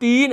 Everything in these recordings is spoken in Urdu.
3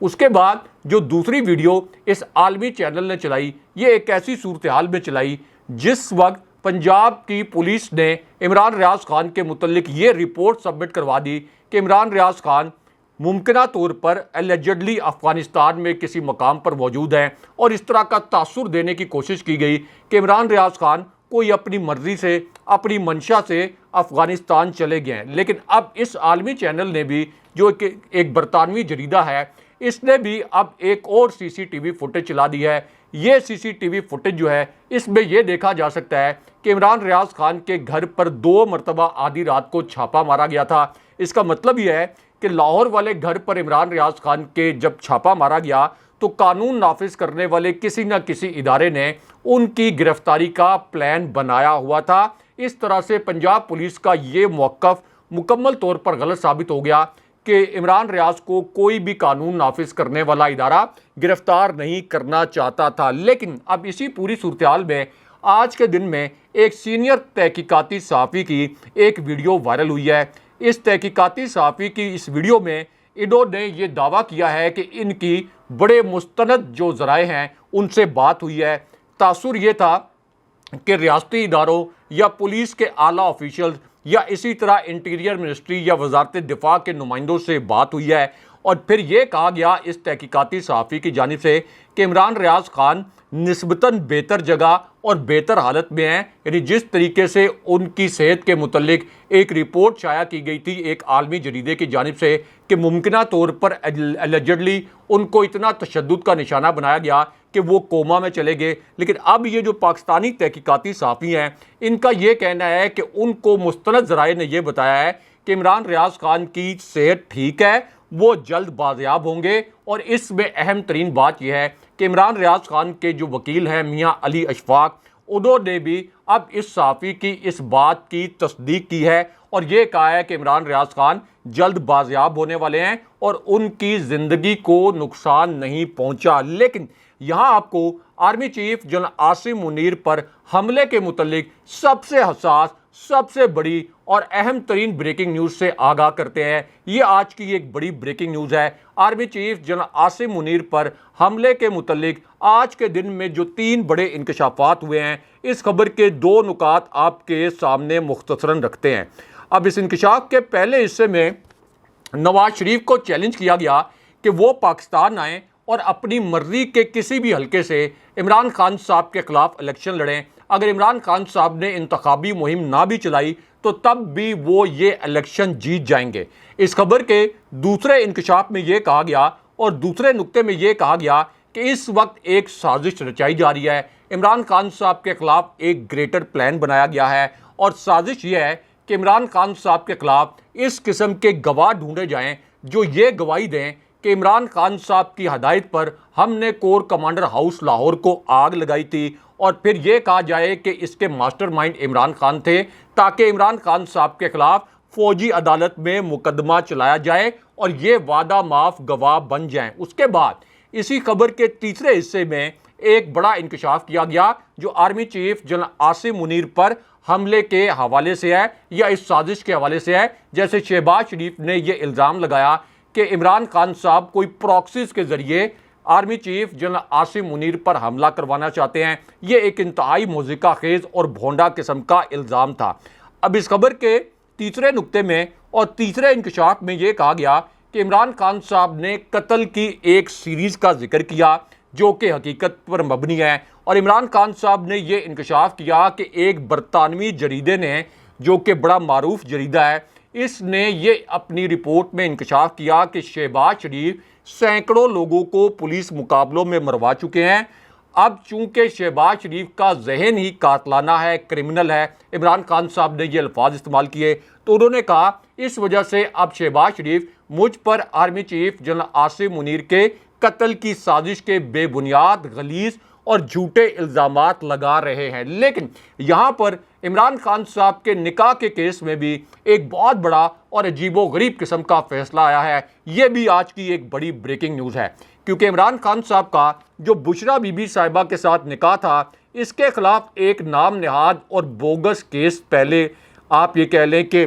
اس کے بعد جو دوسری ویڈیو اس عالمی چینل نے چلائی یہ ایک ایسی صورتحال میں چلائی جس وقت پنجاب کی پولیس نے عمران ریاض خان کے متعلق یہ رپورٹ سبمٹ کروا دی کہ عمران ریاض خان ممکنہ طور پر ایلیجڈلی افغانستان میں کسی مقام پر موجود ہیں، اور اس طرح کا تاثر دینے کی کوشش کی گئی کہ عمران ریاض خان کوئی اپنی مرضی سے اپنی منشا سے افغانستان چلے گئے ہیں۔ لیکن اب اس عالمی چینل نے بھی جو کہ ایک برطانوی جریدہ ہے، اس نے بھی اب ایک اور سی سی ٹی وی فوٹیج چلا دی ہے۔ یہ سی سی ٹی وی فوٹیج جو ہے اس میں یہ دیکھا جا سکتا ہے کہ عمران ریاض خان کے گھر پر 2 مرتبہ آدھی رات کو چھاپا مارا گیا تھا۔ اس کا مطلب یہ ہے کہ لاہور والے گھر پر عمران ریاض خان کے جب چھاپا مارا گیا تو قانون نافذ کرنے والے کسی نہ کسی ادارے نے ان کی گرفتاری کا پلان بنایا ہوا تھا۔ اس طرح سے پنجاب پولیس کا یہ موقف مکمل طور پر غلط ثابت ہو گیا کہ عمران ریاض کو کوئی بھی قانون نافذ کرنے والا ادارہ گرفتار نہیں کرنا چاہتا تھا۔ لیکن اب اسی پوری صورتحال میں آج کے دن میں ایک سینئر تحقیقاتی صحافی کی ایک ویڈیو وائرل ہوئی ہے۔ اس تحقیقاتی صحافی کی اس ویڈیو میں انہوں نے یہ دعویٰ کیا ہے کہ ان کی بڑے مستند جو ذرائع ہیں ان سے بات ہوئی ہے۔ تاثر یہ تھا کہ ریاستی اداروں یا پولیس کے اعلیٰ آفیشلز یا اسی طرح انٹیریئر منسٹری یا وزارت دفاع کے نمائندوں سے بات ہوئی ہے، اور پھر یہ کہا گیا اس تحقیقاتی صحافی کی جانب سے کہ عمران ریاض خان نسبتاً بہتر جگہ اور بہتر حالت میں ہیں، یعنی جس طریقے سے ان کی صحت کے متعلق ایک رپورٹ شائع کی گئی تھی ایک عالمی جریدے کی جانب سے کہ ممکنہ طور پر ایلیجڈلی ان کو اتنا تشدد کا نشانہ بنایا گیا کہ وہ کوما میں چلے گئے۔ لیکن اب یہ جو پاکستانی تحقیقاتی صحافی ہیں ان کا یہ کہنا ہے کہ ان کو مستند ذرائع نے یہ بتایا ہے کہ عمران ریاض خان کی صحت ٹھیک ہے، وہ جلد بازیاب ہوں گے، اور اس میں اہم ترین بات یہ ہے کہ عمران ریاض خان کے جو وکیل ہیں میاں علی اشفاق، انہوں نے بھی اب اس صحافی کی اس بات کی تصدیق کی ہے اور یہ کہا ہے کہ عمران ریاض خان جلد بازیاب ہونے والے ہیں اور ان کی زندگی کو نقصان نہیں پہنچا۔ لیکن یہاں آپ کو army chief general Asim Munir پر حملے کے متعلق سب سے حساس، سب سے بڑی اور اہم ترین بریکنگ نیوز سے آگاہ کرتے ہیں۔ یہ آج کی ایک بڑی بریکنگ نیوز ہے۔ Army chief general Asim Munir پر حملے کے متعلق آج کے دن میں جو 3 بڑے انکشافات ہوئے ہیں، اس خبر کے 2 نکات آپ کے سامنے مختصراً رکھتے ہیں۔ اب اس انکشاف کے پہلے حصے میں نواز شریف کو چیلنج کیا گیا کہ وہ پاکستان آئیں اور اپنی مرضی کے کسی بھی حلقے سے عمران خان صاحب کے خلاف الیکشن لڑیں۔ اگر عمران خان صاحب نے انتخابی مہم نہ بھی چلائی تو تب بھی وہ یہ الیکشن جیت جائیں گے۔ اس خبر کے دوسرے انکشاف میں یہ کہا گیا اور دوسرے نقطے میں یہ کہا گیا کہ اس وقت ایک سازش رچائی جا رہی ہے، عمران خان صاحب کے خلاف ایک گریٹر پلان بنایا گیا ہے، اور سازش یہ ہے کہ عمران خان صاحب کے خلاف اس قسم کے گواہ ڈھونڈے جائیں جو یہ گواہی دیں کہ عمران خان صاحب کی ہدایت پر ہم نے کور کمانڈر ہاؤس لاہور کو آگ لگائی تھی، اور پھر یہ کہا جائے کہ اس کے ماسٹر مائنڈ عمران خان تھے، تاکہ عمران خان صاحب کے خلاف فوجی عدالت میں مقدمہ چلایا جائے اور یہ وعدہ معاف گواہ بن جائیں۔ اس کے بعد اسی خبر کے تیسرے حصے میں ایک بڑا انکشاف کیا گیا جو army chief general Asim Munir پر حملے کے حوالے سے ہے یا اس سازش کے حوالے سے ہے۔ جیسے شہباز شریف نے یہ الزام لگایا کہ عمران خان صاحب کوئی پراکسیز کے ذریعے army chief general Asim Munir پر حملہ کروانا چاہتے ہیں۔ یہ ایک انتہائی موزیقہ خیز اور بھونڈا قسم کا الزام تھا۔ اب اس خبر کے تیسرے نقطے میں اور تیسرے انکشاف میں یہ کہا گیا کہ عمران خان صاحب نے قتل کی ایک سیریز کا ذکر کیا جو کہ حقیقت پر مبنی ہے، اور عمران خان صاحب نے یہ انکشاف کیا کہ ایک برطانوی جریدے نے جو کہ بڑا معروف جریدہ ہے، اس نے یہ اپنی رپورٹ میں انکشاف کیا کہ شہباز شریف سینکڑوں لوگوں کو پولیس مقابلوں میں مروا چکے ہیں۔ اب چونکہ شہباز شریف کا ذہن ہی قاتلانہ ہے، کرمنل ہے، عمران خان صاحب نے یہ الفاظ استعمال کیے، تو انہوں نے کہا اس وجہ سے اب شہباز شریف مجھ پر army chief general Asim Munir کے قتل کی سازش کے بے بنیاد، غلیظ اور جھوٹے الزامات لگا رہے ہیں۔ لیکن یہاں پر عمران خان صاحب کے نکاح کے کیس میں بھی ایک بہت بڑا اور عجیب و غریب قسم کا فیصلہ آیا ہے۔ یہ بھی آج کی ایک بڑی بریکنگ نیوز ہے، کیونکہ عمران خان صاحب کا جو بشرا بی بی صاحبہ کے ساتھ نکاح تھا، اس کے خلاف ایک نام نہاد اور بوگس کیس پہلے آپ یہ کہہ لیں کہ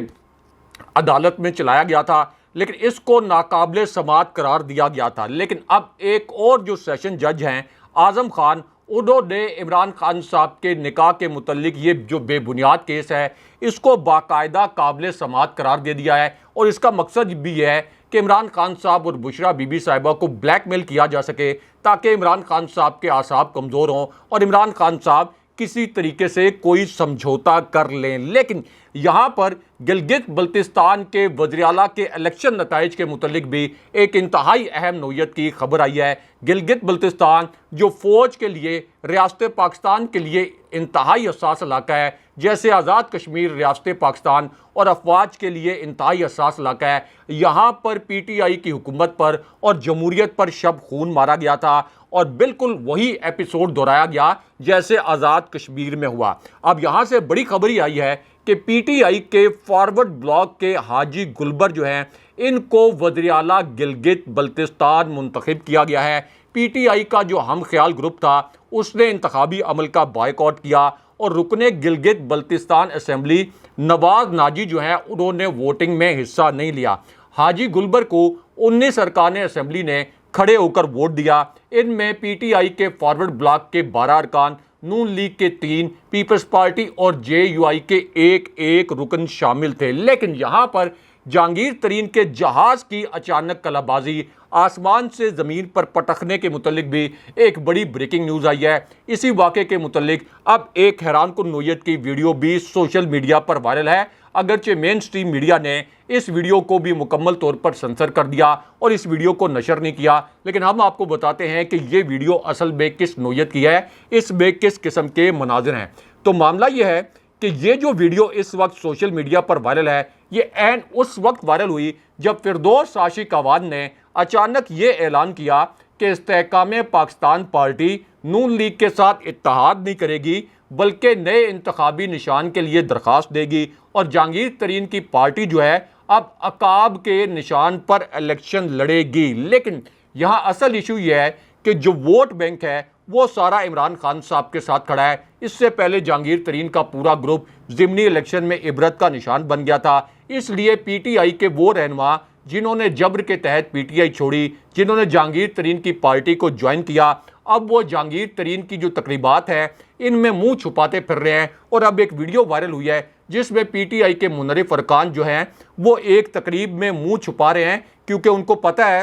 عدالت میں چلایا گیا تھا، لیکن اس کو ناقابل سماعت قرار دیا گیا تھا۔ لیکن اب ایک اور جو سیشن جج ہیں اعظم خان، انہوں نے عمران خان صاحب کے نکاح کے متعلق یہ جو بے بنیاد کیس ہے اس کو باقاعدہ قابل سماعت قرار دے دیا ہے، اور اس کا مقصد بھی ہے کہ عمران خان صاحب اور بشرا بی بی صاحبہ کو بلیک میل کیا جا سکے تاکہ عمران خان صاحب کے اعصاب کمزور ہوں اور عمران خان صاحب کسی طریقے سے کوئی سمجھوتا کر لیں۔ لیکن یہاں پر گلگت بلتستان کے وزیراعلیٰ کے الیکشن نتائج کے متعلق بھی ایک انتہائی اہم نوعیت کی خبر آئی ہے۔ گلگت بلتستان جو فوج کے لیے، ریاست پاکستان کے لیے انتہائی حساس علاقہ ہے، جیسے آزاد کشمیر ریاست پاکستان اور افواج کے لیے انتہائی حساس علاقہ ہے، یہاں پر پی ٹی آئی کی حکومت پر اور جمہوریت پر شب خون مارا گیا تھا، اور بالکل وہی ایپیسوڈ دہرایا گیا جیسے آزاد کشمیر میں ہوا۔ اب یہاں سے بڑی خبر ہی آئی ہے کہ پی ٹی آئی کے فارورڈ بلاک کے حاجی گلبر جو ہیں ان کو وزیر اعلیٰ گلگت بلتستان منتخب کیا گیا ہے۔ پی ٹی آئی کا جو ہم خیال گروپ تھا اس نے انتخابی عمل کا بائیکاٹ کیا، اور رکن گلگت بلتستان اسمبلی نواز ناجی جو ہیں انہوں نے ووٹنگ میں حصہ نہیں لیا۔ حاجی گلبر کو 19 ارکان اسمبلی نے کھڑے ہو کر ووٹ دیا۔ ان میں پی ٹی آئی کے فارورڈ بلاک کے 12 ارکان، نون لیگ کے 3، پیپلز پارٹی اور جے یو آئی کے ایک رکن شامل تھے۔ لیکن یہاں پر جہانگیر ترین کے جہاز کی اچانک کلابازی، آسمان سے زمین پر پٹکنے کے متعلق بھی ایک بڑی بریکنگ نیوز آئی ہے۔ اسی واقعے کے متعلق اب ایک حیران کن نوعیت کی ویڈیو بھی سوشل میڈیا پر وائرل ہے، اگرچہ مین سٹریم میڈیا نے اس ویڈیو کو بھی مکمل طور پر سنسر کر دیا اور اس ویڈیو کو نشر نہیں کیا، لیکن ہم آپ کو بتاتے ہیں کہ یہ ویڈیو اصل میں کس نوعیت کی ہے، اس میں کس قسم کے مناظر ہیں۔ تو معاملہ یہ ہے کہ یہ جو ویڈیو اس وقت سوشل میڈیا پر وائرل ہے یہ عین اس وقت وائرل ہوئی جب فردوس عاشق اعوان نے اچانک یہ اعلان کیا کہ استحکام پاکستان پارٹی نون لیگ کے ساتھ اتحاد نہیں کرے گی بلکہ نئے انتخابی نشان کے لیے درخواست دے گی، اور جہانگیر ترین کی پارٹی جو ہے اب عقاب کے نشان پر الیکشن لڑے گی۔ لیکن یہاں اصل ایشو یہ ہے کہ جو ووٹ بینک ہے وہ سارا عمران خان صاحب کے ساتھ کھڑا ہے۔ اس سے پہلے جہانگیر ترین کا پورا گروپ ضمنی الیکشن میں عبرت کا نشان بن گیا تھا، اس لیے پی ٹی آئی کے وہ رہنما جنہوں نے جبر کے تحت پی ٹی آئی چھوڑی، جنہوں نے جہانگیر ترین کی پارٹی کو جوائن کیا، اب وہ جہانگیر ترین کی جو تقریبات ہیں ان میں منہ چھپاتے پھر رہے ہیں۔ اور اب ایک ویڈیو وائرل ہوئی ہے جس میں پی ٹی آئی کے منحرف ارکان جو ہیں وہ ایک تقریب میں منہ چھپا رہے ہیں، کیونکہ ان کو پتہ ہے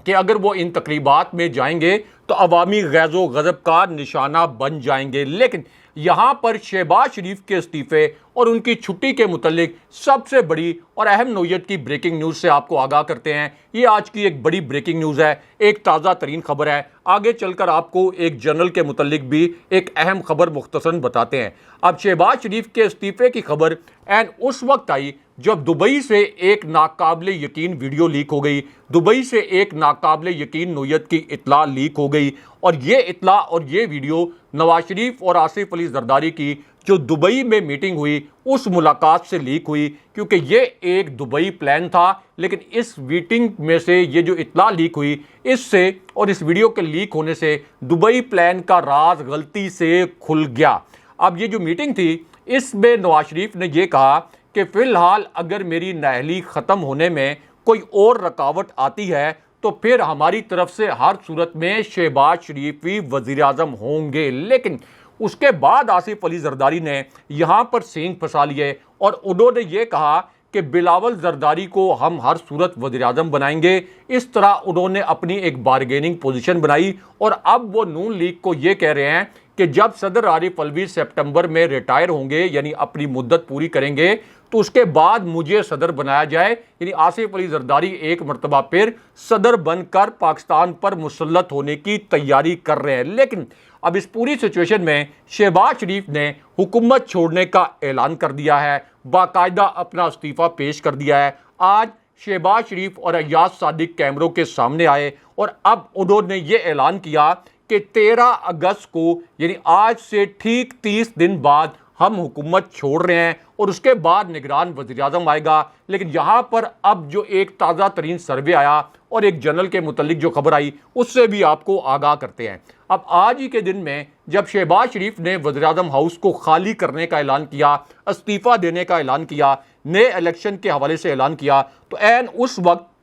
کہ اگر وہ ان تقریبات میں جائیں گے تو عوامی غیظ و غضب کا نشانہ بن جائیں گے۔ لیکن یہاں پر شہباز شریف کے استعفے اور ان کی چھٹی کے متعلق سب سے بڑی اور اہم نوعیت کی بریکنگ نیوز سے آپ کو آگاہ کرتے ہیں۔ یہ آج کی ایک بڑی بریکنگ نیوز ہے، ایک تازہ ترین خبر ہے۔ آگے چل کر آپ کو ایک جنرل کے متعلق بھی ایک اہم خبر مختصراً بتاتے ہیں۔ اب شہباز شریف کے استعفے کی خبر عین اس وقت آئی جب دبئی سے ایک ناقابل یقین ویڈیو لیک ہو گئی، دبئی سے ایک ناقابل یقین نوعیت کی اطلاع لیک ہو گئی، اور یہ اطلاع اور یہ ویڈیو نواز شریف اور آصف علی زرداری کی جو دبئی میں میٹنگ ہوئی اس ملاقات سے لیک ہوئی، کیونکہ یہ ایک دبئی پلان تھا، لیکن اس میٹنگ میں سے یہ جو اطلاع لیک ہوئی اس سے اور اس ویڈیو کے لیک ہونے سے دبئی پلان کا راز غلطی سے کھل گیا۔ اب یہ جو میٹنگ تھی اس میں نواز شریف نے یہ کہا کہ فی الحال اگر میری نااہلی ختم ہونے میں کوئی اور رکاوٹ آتی ہے تو پھر ہماری طرف سے ہر صورت میں شہباز شریف ہی وزیر اعظم ہوں گے۔ لیکن اس کے بعد آصف علی زرداری نے یہاں پر سینگ پھنسا لیے اور انہوں نے یہ کہا کہ بلاول زرداری کو ہم ہر صورت وزیر اعظم بنائیں گے۔ اس طرح انہوں نے اپنی ایک بارگیننگ پوزیشن بنائی، اور اب وہ نون لیگ کو یہ کہہ رہے ہیں کہ جب صدر عارف الوی سپٹمبر میں ریٹائر ہوں گے، یعنی اپنی مدت پوری کریں گے، تو اس کے بعد مجھے صدر بنایا جائے، یعنی آصف علی زرداری ایک مرتبہ پھر صدر بن کر پاکستان پر مسلط ہونے کی تیاری کر رہے ہیں۔ لیکن اب اس پوری سچویشن میں شہباز شریف نے حکومت چھوڑنے کا اعلان کر دیا ہے، باقاعدہ اپنا استعفیٰ پیش کر دیا ہے۔ آج شہباز شریف اور ایاز صادق کیمروں کے سامنے آئے اور اب انہوں نے یہ اعلان کیا کہ 13 اگست کو، یعنی آج سے ٹھیک 30 دن بعد ہم حکومت چھوڑ رہے ہیں، اور اس کے بعد نگران وزیر اعظم آئے گا۔ لیکن یہاں پر اب جو ایک تازہ ترین سروے آیا اور ایک جنرل کے متعلق جو خبر آئی اس سے بھی آپ کو آگاہ کرتے ہیں۔ اب آج ہی کے دن میں جب شہباز شریف نے وزیر اعظم ہاؤس کو خالی کرنے کا اعلان کیا، استعفیٰ دینے کا اعلان کیا، نئے الیکشن کے حوالے سے اعلان کیا تو عین اس وقت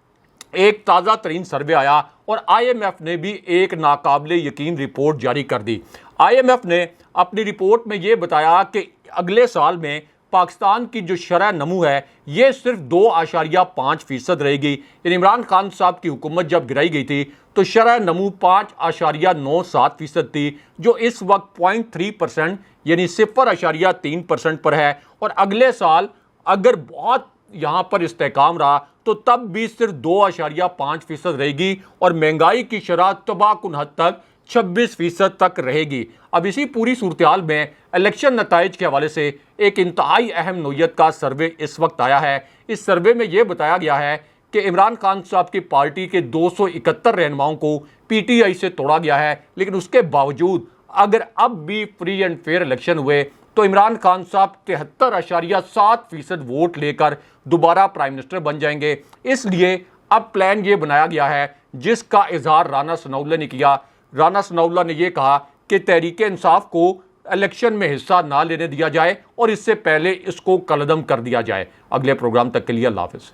ایک تازہ ترین سروے آیا اور آئی ایم ایف نے بھی ایک ناقابل یقین رپورٹ جاری کر دی۔ آئی ایم ایف نے اپنی رپورٹ میں یہ بتایا کہ اگلے سال میں پاکستان کی جو شرح نمو ہے یہ صرف 2.5% رہے گی۔ یعنی عمران خان صاحب کی حکومت جب گرائی گئی تھی تو شرح نمو 5.97% تھی، جو اس وقت 0.3% یعنی 0.3% پر ہے، اور اگلے سال اگر بہت یہاں پر استحکام رہا تو تب بھی صرف 2.5% رہے گی اور مہنگائی کی شرح تباہ کن حد تک 26% تک رہے گی۔ اب اسی پوری صورتحال میں الیکشن نتائج کے حوالے سے ایک انتہائی اہم نوعیت کا سروے اس وقت آیا ہے۔ اس سروے میں یہ بتایا گیا ہے کہ عمران خان صاحب کی پارٹی کے 271 رہنماؤں کو پی ٹی آئی سے توڑا گیا ہے، لیکن اس کے باوجود اگر اب بھی فری اینڈ فیئر الیکشن ہوئے تو عمران خان صاحب 73.7% ووٹ لے کر دوبارہ پرائم منسٹر بن جائیں گے۔ اس لیے اب پلان یہ بنایا گیا ہے جس کا اظہار رانا ثناءاللہ نے کیا۔ رانا ثناءاللہ نے یہ کہا کہ تحریک انصاف کو الیکشن میں حصہ نہ لینے دیا جائے اور اس سے پہلے اس کو کالعدم کر دیا جائے۔ اگلے پروگرام تک کے لیے اللہ حافظ۔